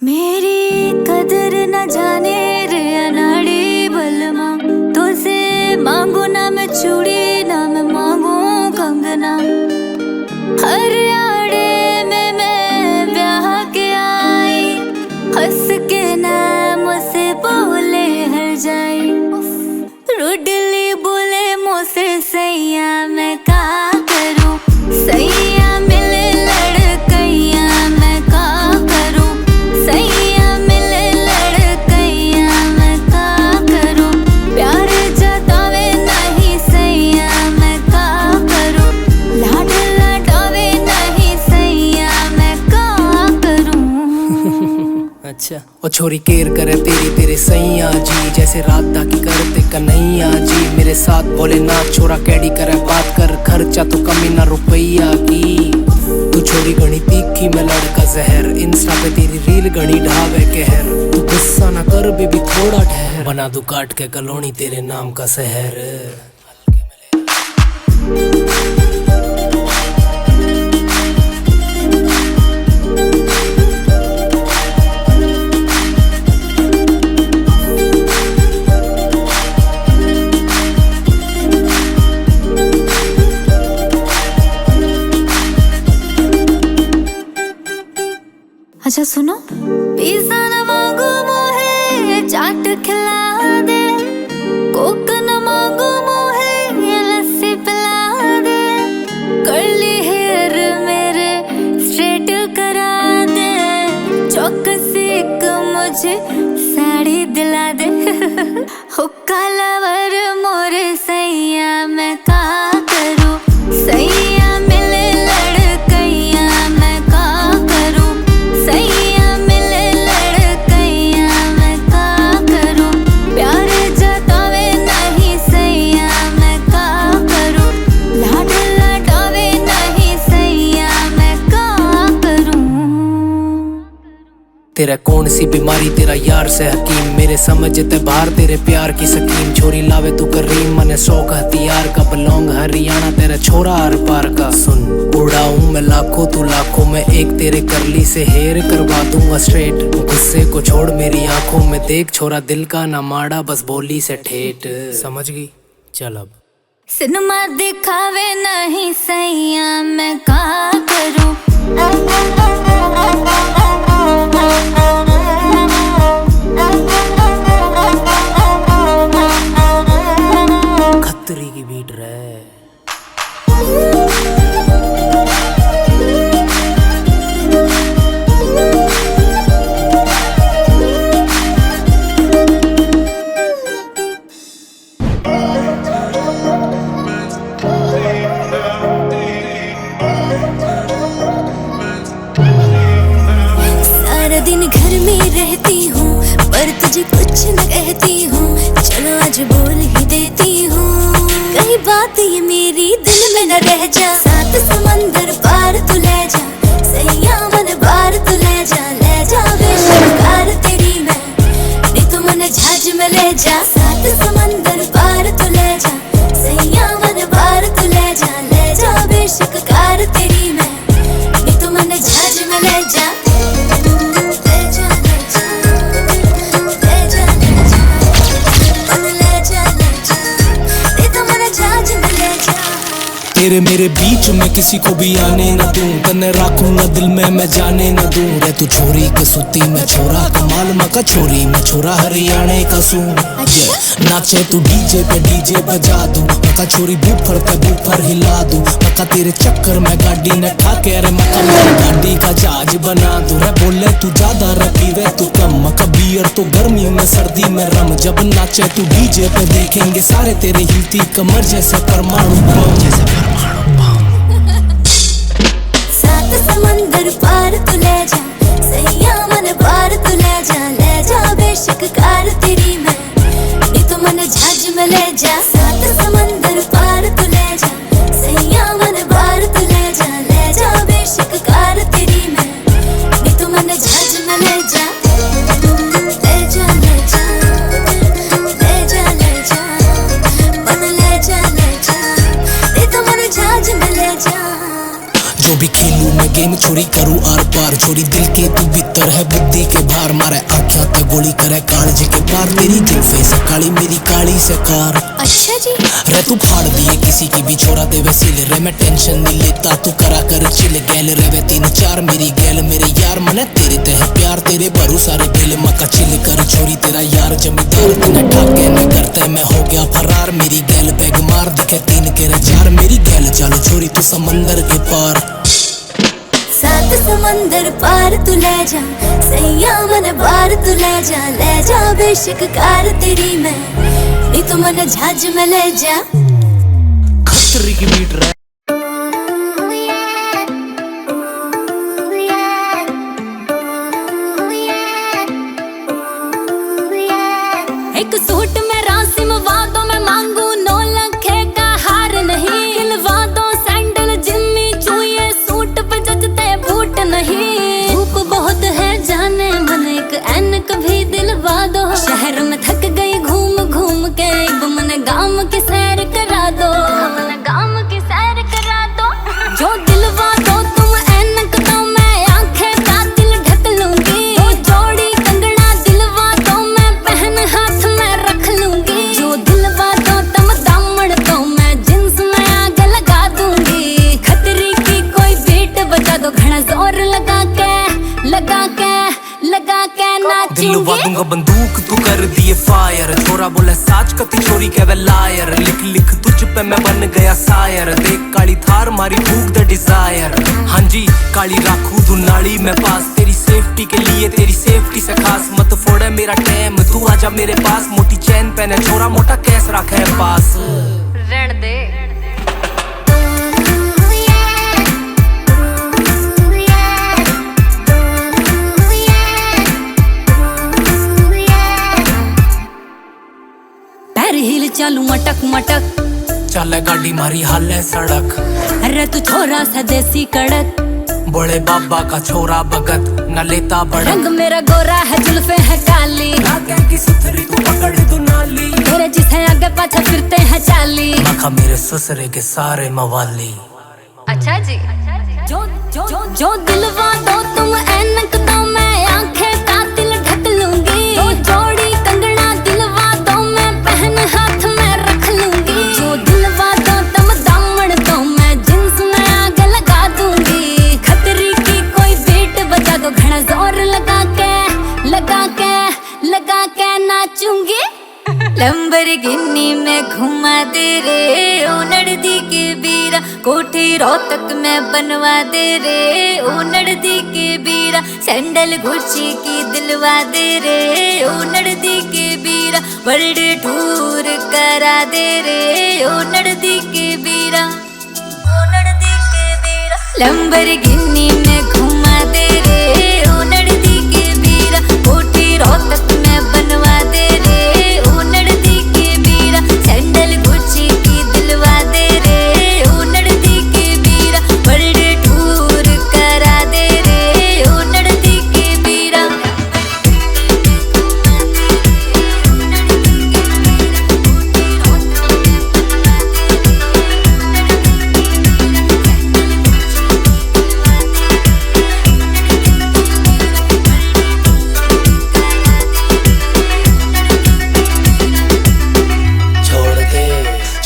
मेरी कदर न जाने रे अनाड़ी बलमा, तो से मांगू ना मैं चूड़ी ना मैं मांगू कंगना। हर आड़े में मैं ब्याह के आई, हंस के नाम से बोले हर जाए। रुडली बोले मुझसे सैया मैं का करूं, सैया मिले लड़कैया मैं का करूं, सैया मिले लड़कैया मैं का करूं। प्यार जतावे नहीं सैया मैं का करूं, लाड लटावे नहीं सैया मैं का करूं। अच्छा ओ छोरी केयर करे तेरी तेरे सैया जी, जैसे रात की करते कन्हैया जी। मेरे साथ बोले ना छोरा कैडी करे बात कर, खर्चा तो कमी ना रुपया की। तू छोरी घनी तीखी मैं लड़का जहर, इंस्टा पे तेरी रील घनी ढावे कहर। तू गुस्सा ना कर बेबी थोड़ा ठहर, बना दू काट के कॉलोनी तेरे नाम का शहर। अच्छा सुनो, पिज़्ज़ा न मांगो मोहे चाट खिला दे, कोक न मांगो मोहे लस्सी पिला दे। कर्ली हेयर मेरे स्ट्रेट करा दे, चौकसी एक मुझे साड़ी दिला दे। हुक्का लवर मोरे सैया मैं का करूं, सैया मिले लड़कैया मैं का करूं, सैया मिले लड़कैया मैं का करूं। प्यार जतावे नहीं सैया मैं का करूं, लाड लटावे नहीं सैया मैं का करूं। तेरा कौन सी बीमारी तेरा यार से हकीम, मेरे समझते बाहर तेरे प्यार की स्कीम। छोरी लावे तू करीम मने शौक हथियार का, बलोंग हरियाणा तेरा छोरा हर पार का। सुन उड़ाऊं मैं लाखों तू लाखों में एक, तेरे करली से हेयर करवा दूंगा स्ट्रेट। गुस्से को छोड़ मेरी आंखों में देख, छोरा दिल का ना माड़ा बस बोली से ठेठ। समझ गई चल अब। सिनेमा दिखावे नहीं सैया मैं का करूं, खतरी की बीट रहे। सारा दिन घर में रहती हूँ पर तुझे कुछ न कहती हूँ, चलो आज बोल ही देती हूँ। कहीं बात ये मेरी दिल में न रह जा, सात समंदर पार तू ले जा, सैया मन बार तू ले जा बेशरकार तेरी मैं, नी तू मन झाज में ले जा। सात समंदर पार तू ले जा, सैया मन बार तू ले जा बेशरकार तेरी मैं, नी तू मन झाज में ले जा। तेरे मेरे बीच में किसी को भी आने न दूं, कन्ने रखूंगा दिल में मैं जाने न दूं। रे तू छोरी के सुती मैं छोरा कमाल मका छोरी मैं छोरा हरियाणे का सूं। नाचे तू डीजे पे डीजे बजा दूं, मका छोरी बूफर पे बूफर हिला दूं। मका तेरे चक्कर में गाड़ी न ठाके, रे मका मेरी गाड़ी का जहाज बना दूं। रे बोले तू ज्यादा रे पीवे तू कम, मका बियर तो गर्मी में सर्दी में रम। जब नाचे तू डीजे पे देखेंगे सारे तेरे हिलती कमर जैसे परमाणु बम। सात समंदर पार तू ले जा, सैया मन पार तू ले जा बेशरकार तेरी मैं, नी तू मन झाज में ले जा। सात समंदर पार तू ले जा, सैया मन पार तू ले जा बेशरकार तेरी मैं, नी तू मन झाज में ले जा। जो भी खेलूं मैं गेम छोरी करूँ बार बार छोड़ी दिल के तू भीतर है बुद्धि के भार मारे आख्या ते गोली करे कालज के पार तेरी जुल्फे से काली मेरी काली से कार। अच्छा जी रे तू फाड़ दिए किसी की भी छोरा दे वसीले रे मैं टेंशन नहीं लेता तू करा कर चिल गैल रे वे 3-4 मेरी गैल मेरे यार मने तेरे ते है प्यार तेरे भरू सारे दिल मका चिल कर छोरी तेरा यार जमींदार तने ठाके नहीं करते मैं हो गया फरार मेरी गैल बैग मार दिखे 3 के 4 मेरी गैल चल छोरी तू समंदर के पार 7 समंदर पार तू ले जा सैया मन बार तू ले जा बेशक कार तेरी मैं नी तू मन जहाज में ले जा खतरी की बीट रहा एक सूट में रासिम वादों में मांगू 9 लाख का हार नहीं दिलवा दो सैंडल जिम्मी चुए सूट पे जचते बूट नहीं धूप बहुत है जाने मन एक ऐनक भी दिलवा दो शहर में थक गई घूम घूम के मन गांव की सैर करा दो गांव की सैर करा दो जो दिलवा दो तुम ऐनक तो मैं आंखें कातिल ढक लूंगी तो जोड़ी कंगना दिलवा दो मैं पहन हाथ में रख लूंगी जो दिलवा दो तुम दामन तो मैं जिन्स में आग लगा दूंगी खतरी की कोई बीट बजा दो घना जोर लगा के नाचूंगी दिलवा दूंगा बंदूक तू कर दिए फायर छोरा बोले साच कती छोरी कहवे लायर लिख लिख तुझ पे मैं बन गया सायर देख काली थार मारी भूख द डिजायर हाँ जी काली राखू तू नाली में पास तेरी सेफ्टी के लिए तेरी सेफ्टी से खास मत फोड़े मेरा टाइम तू आजा मेरे पास मोटी चैन पहने छोरा मोटा कैस रखे पास रहन दे हिल चालू मटक मटक चले गाड़ी मारी हाल है सड़क अरे तू छोरा सा देसी कड़क बड़े बाबा का छोरा भगत न लेता बड़ा रंग मेरा गोरा है जुल्फे है काली नाके की सुथरी तू पकड़ दो नाली तेरे जिसे आगे पाछे फिरते हैं चाली मखा मेरे ससुरे के सारे मवाली। अच्छा जी जो दिलवा दो तुम ऐनक तो मैं आंखें कातिल ढक लूंगी तो जोड़ी कंगना दिलवा दो मैं पहन हाथ में रख लूंगी जो दिलवा दो तुम दामन तो मैं जिन्स में आग लगा दूंगी खतरी की कोई बीट बजा दो घना जोर लगा के नाचूंगी लंबरगिनी में घुमा दे रे ओ नड़दी के बीरा कोठी रोहतक में बनवा दे रे ओ नड़दी के बीरा सैंडल गुच्ची की दिलवा दे रे ओ नड़दी के बीरा वर्ल्ड टूर करा दे रे ओ नड़दी के बीरा लंबरगिनी में घुमा दे रे ओ नड़दी के बीरा कोठी रोहतक में बनवा दे रे ओ नड़दी के बीरा सैंडल गुच्ची की दिलवा दे रे ओ नड़दी के बीरा वर्ल्ड टूर करा दे रे ओ नड़दी के बीरा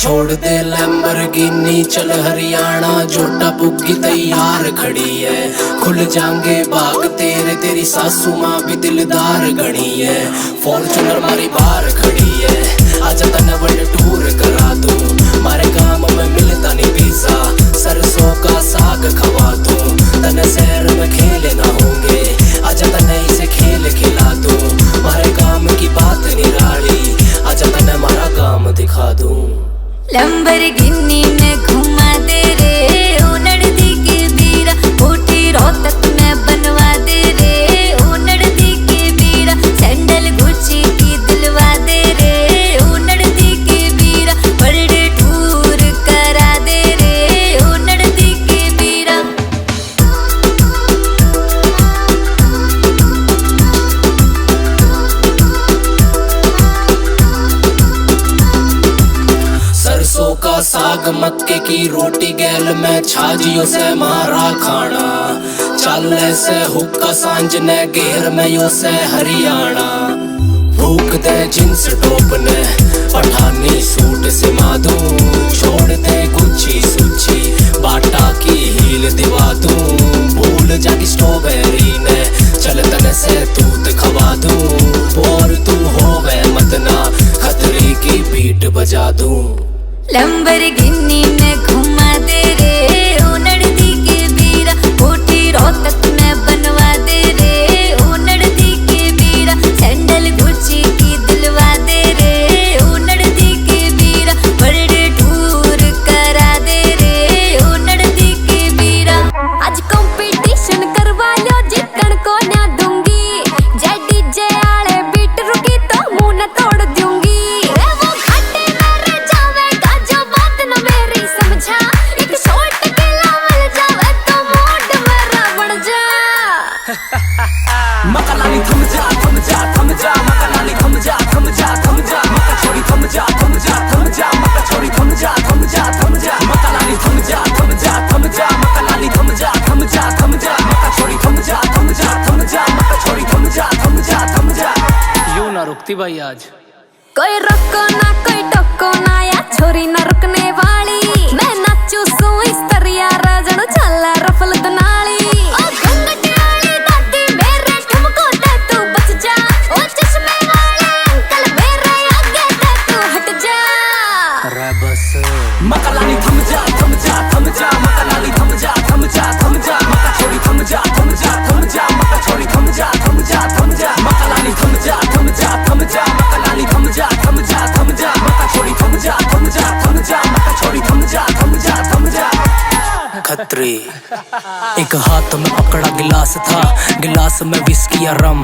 छोड़ दे लैम्बोर्गिनी चल हरियाणा जोटा पुग्गी तैयार खड़ी है खुल जाएंगे बाग तेरे तेरी सासू माँ भी दिलदार घड़ी है फॉर्च्यूनर मारी बाहर खड़ी है आजा तने वर्ल्ड टूर करा दूं मारे गांव में मिलता नहीं पिज़्ज़ा सरसों का साग खवा दूं तने शहर में खेले ना होंगे आजा तने इसे खेल खिला दूं मारे काम की बात निराली आजा तने मारा काम दिखा दूं लंबरगिनी में घुमा दे रे ओ नड़दी के बीरा कोठी रोहतक में बनवा दे रे ओ नड़दी के बीरा सैंडल गुच्ची की दिलवा दे रे ओ नड़दी के बीरा वर्ल्ड टूर करा दे रे ओ नड़दी के बीरा सरसों का साग मक्के की रोटी गैल में छाजियों से मारा खाना चल से हुक्का सांझ ने घेर में यो से हरियाणा भूख दे जींस टॉप ने पठानी सूट सिमा दूं छोड़ दे गुच्छी सूची बाटा की हील दिवा दूं भूल जाके स्ट्रॉबेरी ने चल तने से दूध खवा दूं और तू होवे मत ना खतरे की बीट बजा दूं लंबरगिनी में घुमा दे रे ओ नड़दी के बीरा कोठी रोहतक में बनवा दे रे ओ नड़दी के बीरा सैंडल गुच्ची की दिलवा दे रे ओ नड़दी के बीरा बर्थडे टूर करा दे रे ओ नड़दी के बीरा आज कंपटीशन करवा लो जीतन को ना दूंगी जय डीजे आले बीट रुकी तो मुंह न तोड़ दूंगी रे वो घाटे में रह जावेगा जो बात न मेरी समझा एक शॉट के लावल जावे तो मूड मेरा बढ़ जा मकालानी थम जा थम जा थम जा मकालानी थम जा थम जा थम जा मका छोरी थम जा थम जा थम जा मका छोरी थम जा थम जा थम जा मकालानी थम जा थम जा थम जा मकालानी थम जा थम जा थम जा मका छोरी थम जा थम जा थम जा मका छोरी थम जा थम जा थम जा यूं ना रुकती भाई आज कोई रोको ना कोई टोको ना या छोरी ना रुकने वाली मैं नाचू सू इस तरिया राजन चला रफल दनाली ओ घंगटे वाली दादी मेरे ठुमको दे तू बच जा ओ चश्मे वाले अंकल मेरे आगे दे तू हट जा रे बस मकालानी थम जा थम जा थम जा मकालानी थम जा थम जा थम जा मका छोरी थम जा थम जा थम जा मका छोरी थम जा थम जा थम जा मकालानी थम जा थम जा थम जा मकालानी थम जा थम जा थम जा मका छोरी थम जा थम जा थम जा मका छोरी थम जा थम जा थम जा खतरे एक हाथ में पकड़ा गिलास था गिलास में विस्की या रम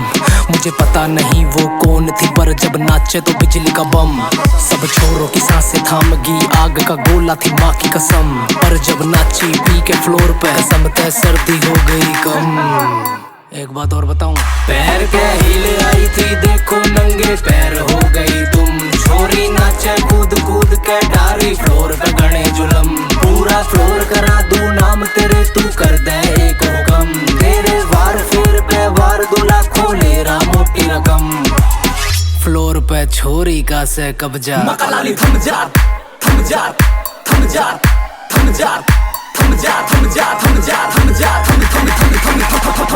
मुझे पता नहीं वो कौन थी पर जब नाचे तो बिजली का बम सब छोरों की सांसें थाम गई आग का गोला थी माँ की कसम पर जब नाची पी के फ्लोर पे समते सर्दी हो गई कम एक बात और बताऊं पैर के हिले आई थी देखो नंगे पैर हो गई तुम छोरी नाचे कूद कूद के डारी फ्लोर पे गणे जुलम पूरा फ्लोर करा दूं नाम तेरे तू कर दे एक हुक्म तेरे वार फिर पे वार 2 लाख ले रहा मोटी रकम फ्लोर पे छोरी का से कब्जा मकालानी थम जा थम जा थम जा थम जा थम जा थम जा थम जा थम जा थम थम थम थम थम